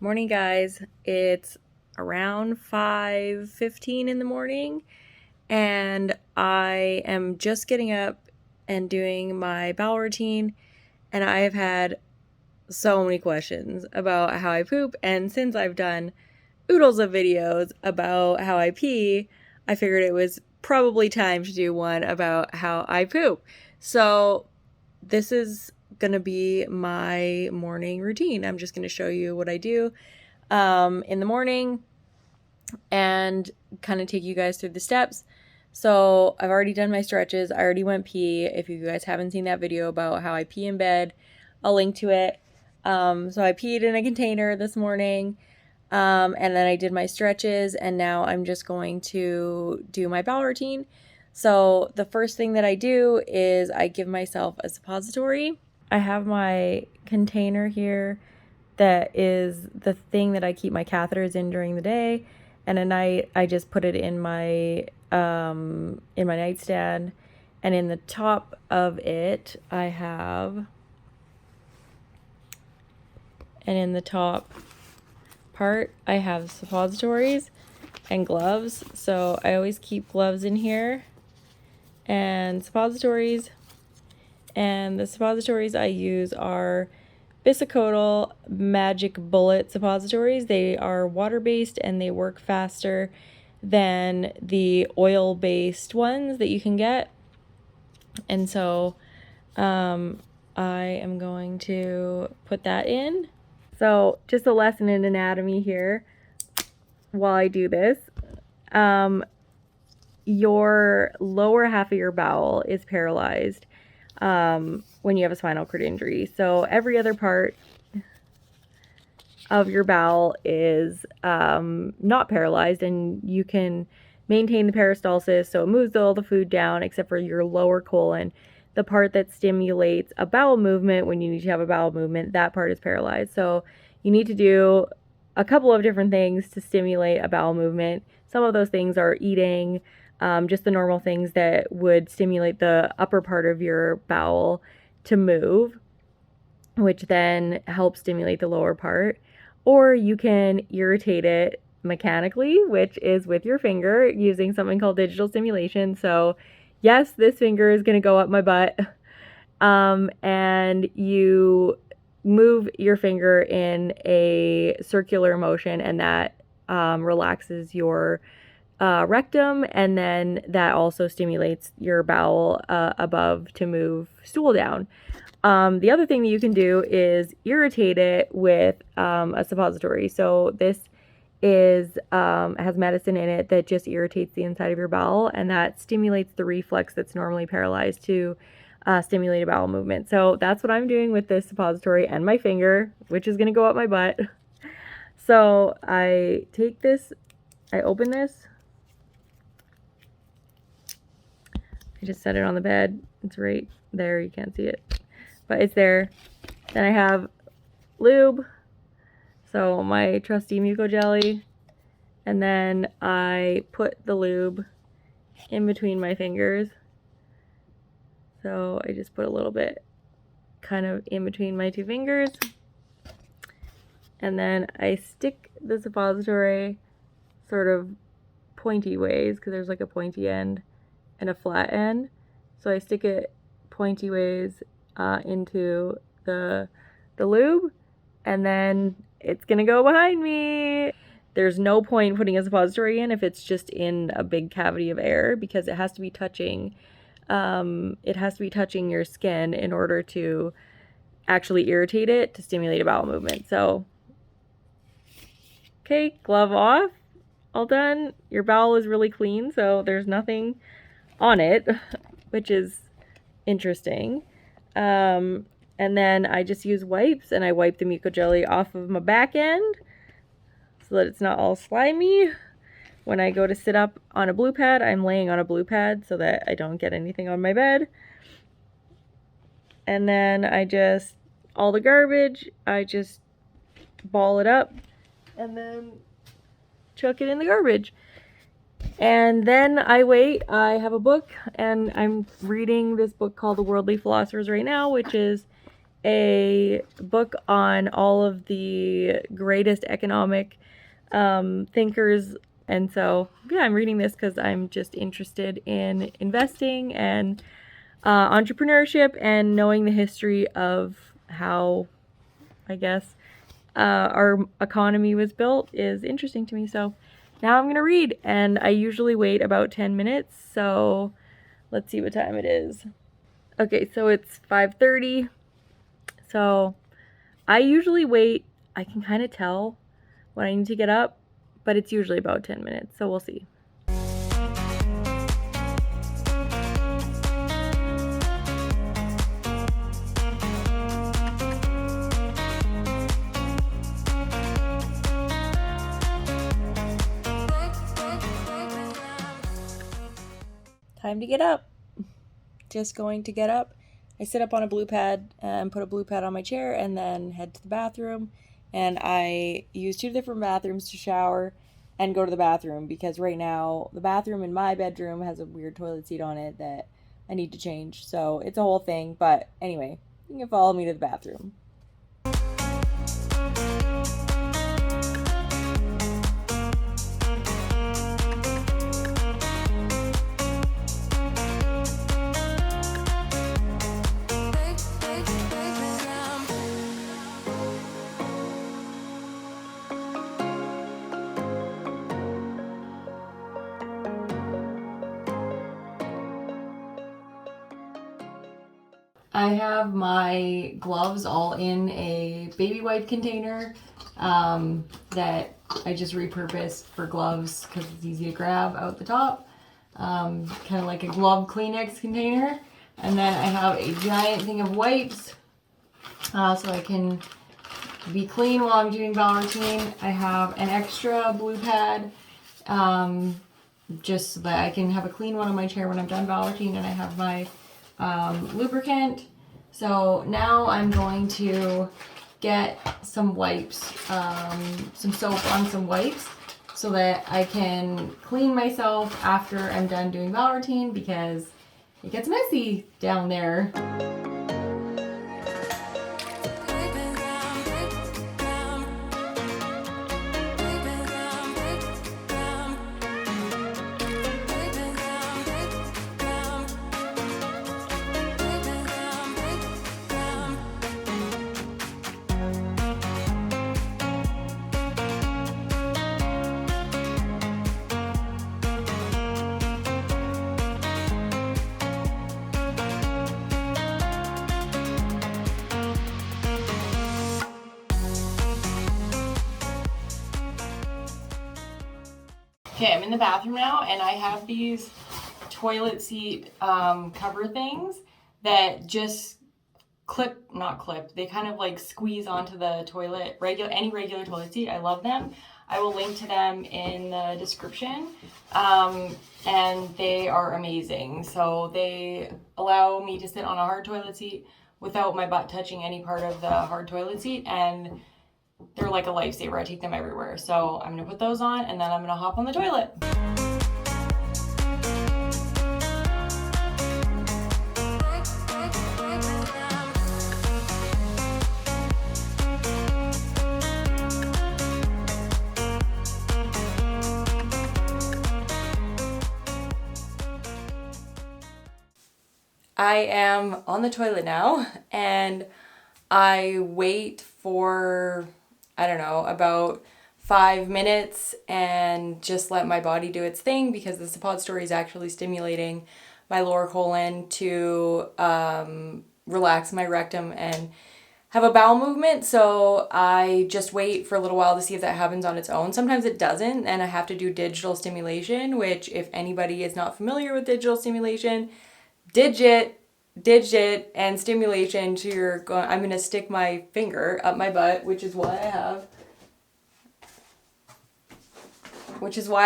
Morning, guys. It's around 5:15 in the morning, and I am just getting up and doing my bowel routine, and I have had so many questions about how I poop, and since I've done oodles of videos about how I pee, I figured it was probably time to do one about how I poop. So this is gonna be my morning routine. I'm just gonna show you what I do in the morning and kind of take you guys through the steps. So I've already done my stretches. I already went pee. If you guys haven't seen that video about how I pee in bed, I'll link to it. So I peed in a container this morning, and then I did my stretches, and now I'm just going to do my bowel routine. So the first thing that I do is I give myself a suppository. I have my container here that is the thing that I keep my catheters in during the day, and at night I just put it in my nightstand, and in the top of it I have, and in the top part I have suppositories and gloves. So I always keep gloves in here and suppositories, and the suppositories I use are Bisacodal Magic Bullet suppositories. They are water-based and they work faster than the oil-based ones that you can get. And so I am going to put that in. So just a lesson in anatomy here while I do this. Your lower half of your bowel is paralyzed when you have a spinal cord injury. So every other part of your bowel is not paralyzed, and you can maintain the peristalsis, so it moves all the food down except for your lower colon. The part that stimulates a bowel movement when you need to have a bowel movement, that part is paralyzed. So you need to do a couple of different things to stimulate a bowel movement. Some of those things are eating, just the normal things that would stimulate the upper part of your bowel to move, which then helps stimulate the lower part. Or you can irritate it mechanically, which is with your finger using something called digital stimulation. So yes, this finger is going to go up my butt, and you move your finger in a circular motion, and that relaxes your rectum, and then that also stimulates your bowel above to move stool down. The other thing that you can do is irritate it with a suppository. So this is has medicine in it that just irritates the inside of your bowel, and that stimulates the reflex that's normally paralyzed to stimulate a bowel movement. So that's what I'm doing with this suppository and my finger, which is going to go up my butt. So I take this, I open this, I just set it on the bed. It's right there. You can't see it, but it's there. Then I have lube. So my trusty Muco jelly. And then I put the lube in between my fingers. So I just put a little bit kind of in between my two fingers. And then I stick the suppository sort of pointy ways, because there's like a pointy end and a flat end. So I stick it pointy ways into the lube, and then it's gonna go behind me. There's no point putting a suppository in if it's just in a big cavity of air, because it has to be touching your skin in order to actually irritate it to stimulate a bowel movement. So okay, glove off, all done. Your bowel is really clean, so there's nothing on it, which is interesting. And then I just use wipes, and I wipe the Muco jelly off of my back end so that it's not all slimy. When I go to sit up on a blue pad, I'm laying on a blue pad so that I don't get anything on my bed. And then all the garbage, I just ball it up and then chuck it in the garbage. And then I wait. I have a book, and I'm reading this book called The Worldly Philosophers right now, which is a book on all of the greatest economic thinkers. And so, yeah, I'm reading this because I'm just interested in investing and entrepreneurship and knowing the history of how, I guess, our economy was built is interesting to me. So now I'm going to read, and I usually wait about 10 minutes. So let's see what time it is. Okay, so it's 5:30. So I usually wait. I can kind of tell when I need to get up, but it's usually about 10 minutes. So we'll see. Time to get up. Just going to get up. I sit up on a blue pad and put a blue pad on my chair and then head to the bathroom. And I use 2 different bathrooms to shower and go to the bathroom because right now the bathroom in my bedroom has a weird toilet seat on it that I need to change. So it's a whole thing. But anyway, you can follow me to the bathroom. I have my gloves all in a baby wipe container that I just repurposed for gloves because it's easy to grab out the top. Kind of like a glove Kleenex container. And then I have a giant thing of wipes so I can be clean while I'm doing bowel routine. I have an extra blue pad just so that I can have a clean one on my chair when I'm done bowel routine, and I have my lubricant. So now I'm going to get some wipes, some soap on some wipes so that I can clean myself after I'm done doing bowel routine because it gets messy down there. Okay, I'm in the bathroom now, and I have these toilet seat cover things that just not clip, they kind of like squeeze onto the toilet, any regular toilet seat. I love them. I will link to them in the description, and they are amazing. So they allow me to sit on a hard toilet seat without my butt touching any part of the hard toilet seat, and they're like a lifesaver. I take them everywhere. So I'm gonna put those on, and then I'm gonna hop on the toilet. I am on the toilet now, and I wait for, I don't know, about 5 minutes and just let my body do its thing because the suppository is actually stimulating my lower colon to relax my rectum and have a bowel movement. So I just wait for a little while to see if that happens on its own. Sometimes it doesn't, and I have to do digital stimulation, which if anybody is not familiar with digital stimulation, digit and stimulation to your I'm going to stick my finger up my butt, which is why I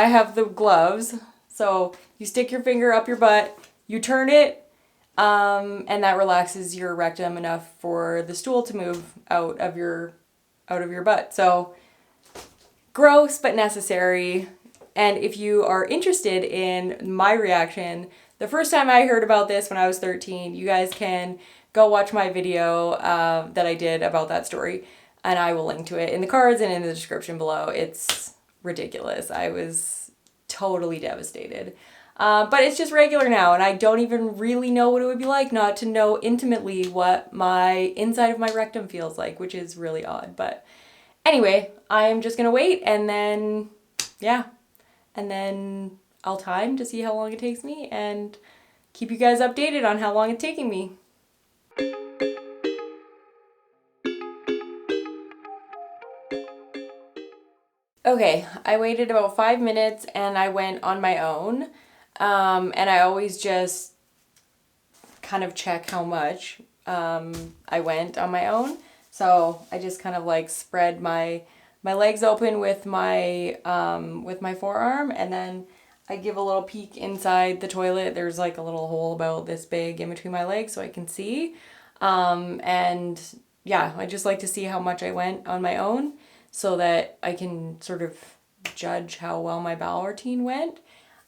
have the gloves. So you stick your finger up your butt, you turn it, and that relaxes your rectum enough for the stool to move out of your butt. So gross but necessary. And if you are interested in my reaction, the first time I heard about this when I was 13, you guys can go watch my video that I did about that story, and I will link to it in the cards and in the description below. It's ridiculous. I was totally devastated. But it's just regular now, and I don't even really know what it would be like not to know intimately what my inside of my rectum feels like, which is really odd. But anyway, I'm just gonna wait, and then, yeah, and then I'll time to see how long it takes me and keep you guys updated on how long it's taking me. Okay, I waited about 5 minutes and I went on my own. And I always just kind of check how much I went on my own. So I just kind of like spread my legs open with my forearm, and then I give a little peek inside the toilet. There's like a little hole about this big in between my legs so I can see. And yeah, I just like to see how much I went on my own so that I can sort of judge how well my bowel routine went.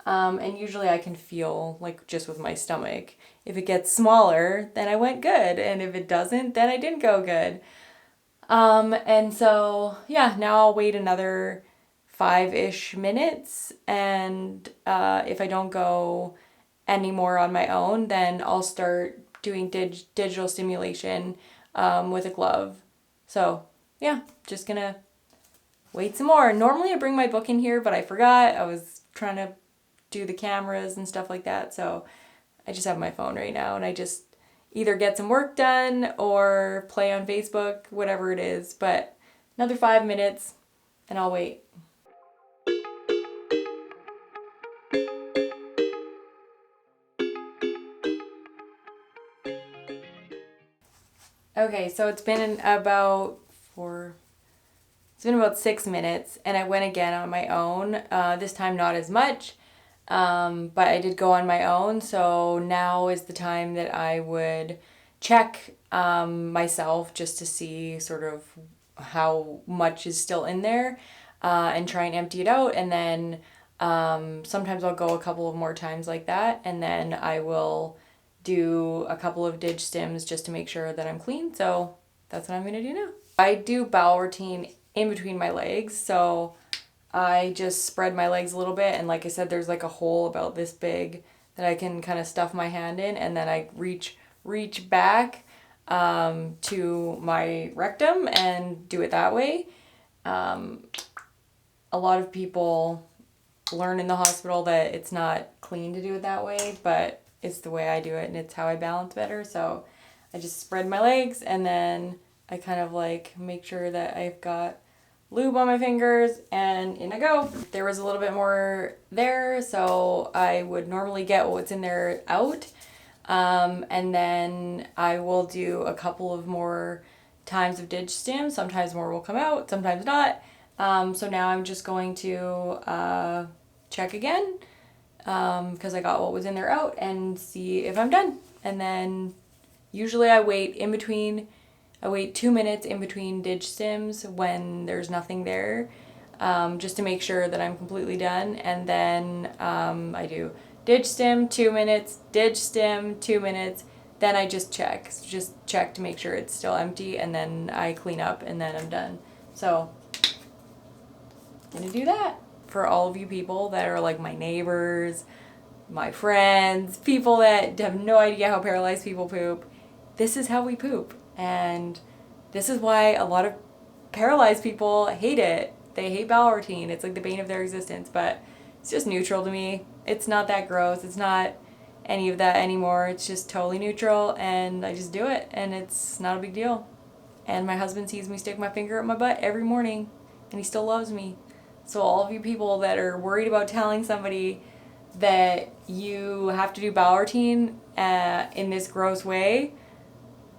And usually I can feel, like, just with my stomach, if it gets smaller, then I went good. And if it doesn't, then I didn't go good. And so, yeah, now I'll wait another 5-ish minutes. And if I don't go any more on my own, then I'll start doing digital stimulation with a glove. So, yeah, just gonna wait some more. Normally I bring my book in here, but I forgot. I was trying to do the cameras and stuff like that, so I just have my phone right now, and I just either get some work done or play on Facebook, whatever it is. But another 5 minutes and I'll wait. Okay, so it's been about 6 minutes, and I went again on my own. This time not as much. But I did go on my own, so now is the time that I would check myself just to see sort of how much is still in there, and try and empty it out. And then sometimes I'll go a couple of more times like that, and then I will do a couple of dig stims just to make sure that I'm clean. So that's what I'm gonna do now. I do bowel routine in between my legs, so I just spread my legs a little bit, and like I said, there's like a hole about this big that I can kind of stuff my hand in, and then I reach back to my rectum and do it that way. A lot of people learn in the hospital that it's not clean to do it that way, but it's the way I do it, and it's how I balance better. So I just spread my legs, and then I kind of like make sure that I've got lube on my fingers, and in I go. There was a little bit more there, so I would normally get what's in there out, and then I will do a couple of more times of dig stim. Sometimes more will come out, sometimes not. So now I'm just going to check again, because I got what was in there out, and see if I'm done. And then usually I wait 2 minutes in between dig stims when there's nothing there, just to make sure that I'm completely done. And then I do dig stim, 2 minutes, dig stim, 2 minutes. Then I just check to make sure it's still empty, and then I clean up, and then I'm done. So I'm gonna do that for all of you people that are like my neighbors, my friends, people that have no idea how paralyzed people poop. This is how we poop. And this is why a lot of paralyzed people hate it. They hate bowel routine. It's like the bane of their existence, but it's just neutral to me. It's not that gross. It's not any of that anymore. It's just totally neutral, and I just do it, and it's not a big deal. And my husband sees me stick my finger up my butt every morning, and he still loves me. So all of you people that are worried about telling somebody that you have to do bowel routine in this gross way,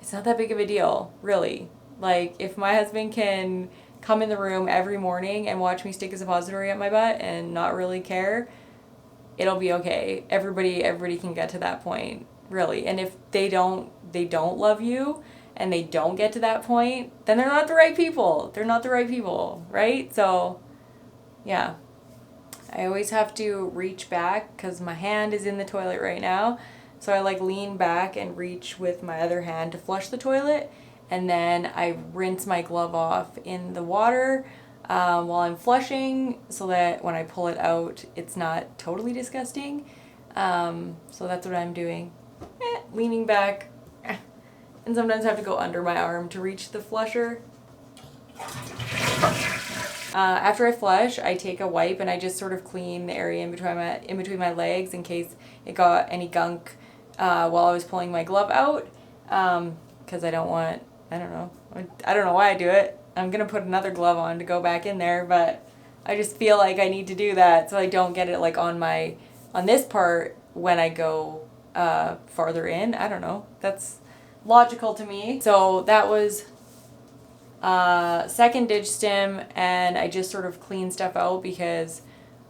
it's not that big of a deal, really. Like, if my husband can come in the room every morning and watch me stick a suppository up my butt and not really care, it'll be okay. Everybody can get to that point, really. And if they don't love you and they don't get to that point, then they're not the right people. They're not the right people, right? So, yeah. I always have to reach back because my hand is in the toilet right now. So I like lean back and reach with my other hand to flush the toilet, and then I rinse my glove off in the water while I'm flushing, so that when I pull it out, it's not totally disgusting. So that's what I'm doing. Leaning back, and sometimes I have to go under my arm to reach the flusher. After I flush, I take a wipe and I just sort of clean the area in between my legs in case it got any gunk while I was pulling my glove out. Because I don't know why I do it. I'm going to put another glove on to go back in there, but I just feel like I need to do that so I don't get it like on this part when I go farther in. I don't know. That's logical to me. So that was second dig stim, and I just sort of clean stuff out because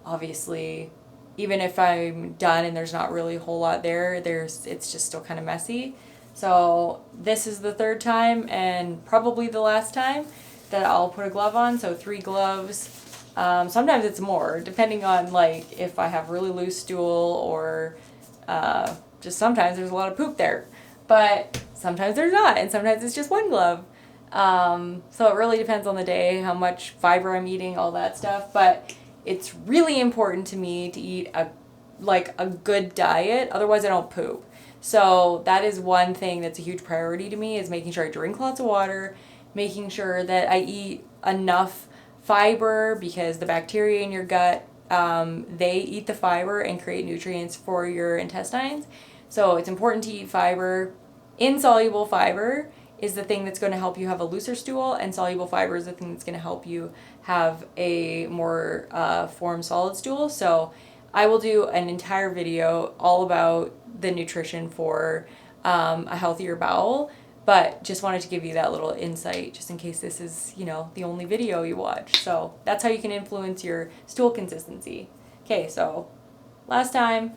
obviously even if I'm done and there's not really a whole lot there, it's just still kind of messy. So this is the third time and probably the last time that I'll put a glove on. So 3 gloves. Sometimes it's more, depending on like if I have really loose stool or just sometimes there's a lot of poop there. But sometimes there's not, and sometimes it's just 1 glove. So it really depends on the day, how much fiber I'm eating, all that stuff. But it's really important to me to eat a good diet, otherwise I don't poop. So that is one thing that's a huge priority to me, is making sure I drink lots of water, making sure that I eat enough fiber, because the bacteria in your gut, they eat the fiber and create nutrients for your intestines. So it's important to eat fiber. Insoluble fiber is the thing that's going to help you have a looser stool, and soluble fiber is the thing that's going to help you have a more formed solid stool. So I will do an entire video all about the nutrition for a healthier bowel, but just wanted to give you that little insight just in case this is, the only video you watch. So that's how you can influence your stool consistency. Okay, so last time.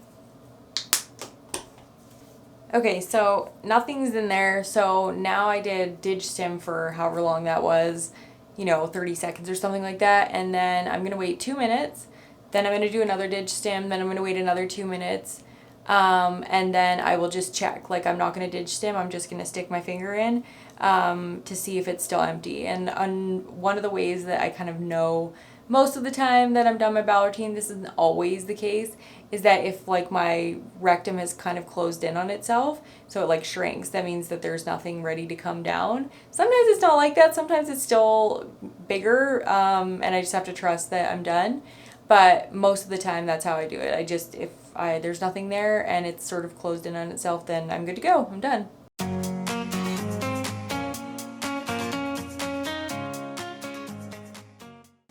Okay, so nothing's in there. So now I did dig stim for however long that was, 30 seconds or something like that. And then I'm going to wait 2 minutes. Then I'm going to do another dig stim. Then I'm going to wait another 2 minutes. And then I will just check. Like, I'm not going to dig stim. I'm just going to stick my finger in to see if it's still empty. And one of the ways that I kind of know most of the time that I'm done my bowel routine, this isn't always the case, is that if like my rectum has kind of closed in on itself, so it like shrinks, that means that there's nothing ready to come down. Sometimes it's not like that. Sometimes it's still bigger, and I just have to trust that I'm done. But most of the time, that's how I do it. If there's nothing there and it's sort of closed in on itself, then I'm good to go. I'm done.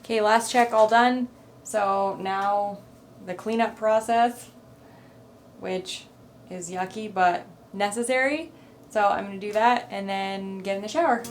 Okay, last check, all done. So now the cleanup process, which is yucky but necessary. So I'm going to do that and then get in the shower.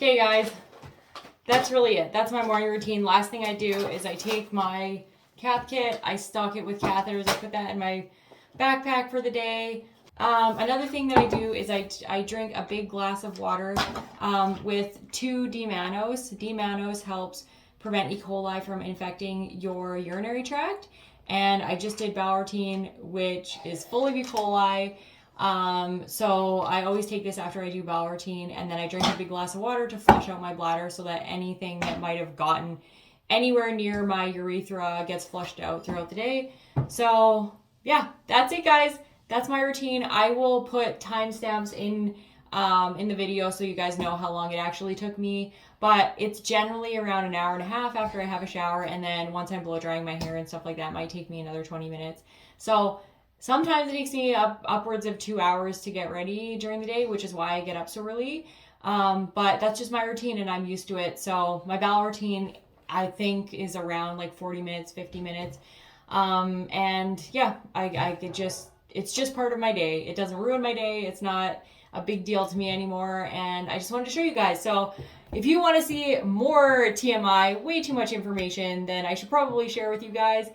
Okay, guys, that's really it. That's my morning routine. Last thing I do is I take my cath kit, I stock it with catheters, I put that in my backpack for the day. Another thing that I do is I drink a big glass of water with 2 D-mannose. D-mannose helps prevent E. coli from infecting your urinary tract. And I just did bowel routine, which is full of E. coli. So I always take this after I do bowel routine, and then I drink a big glass of water to flush out my bladder so that anything that might have gotten anywhere near my urethra gets flushed out throughout the day. So yeah, that's it, guys. That's my routine. I will put timestamps in the video so you guys know how long it actually took me. But it's generally around an hour and a half after I have a shower, and then once I'm blow drying my hair and stuff like that, it might take me another 20 minutes. So sometimes it takes me upwards of 2 hours to get ready during the day, which is why I get up so early. But that's just my routine, and I'm used to it. So my bowel routine, I think, is around like 40 minutes, 50 minutes. And yeah, I could just, it's just part of my day. It doesn't ruin my day. It's not a big deal to me anymore. And I just wanted to show you guys. So if you want to see more TMI, way too much information, then I should probably share with you guys.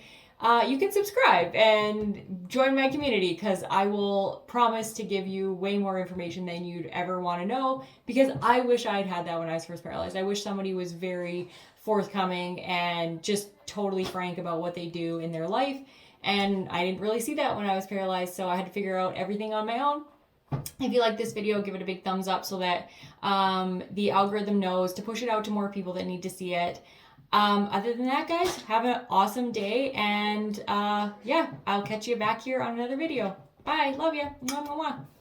You can subscribe and join my community, because I will promise to give you way more information than you'd ever want to know, because I wish I'd had that when I was first paralyzed. I wish somebody was very forthcoming and just totally frank about what they do in their life. And I didn't really see that when I was paralyzed, so I had to figure out everything on my own. If you like this video, give it a big thumbs up so that the algorithm knows to push it out to more people that need to see it. Other than that, guys, have an awesome day, and yeah, I'll catch you back here on another video. Bye. Love you. Mwah, mwah, mwah.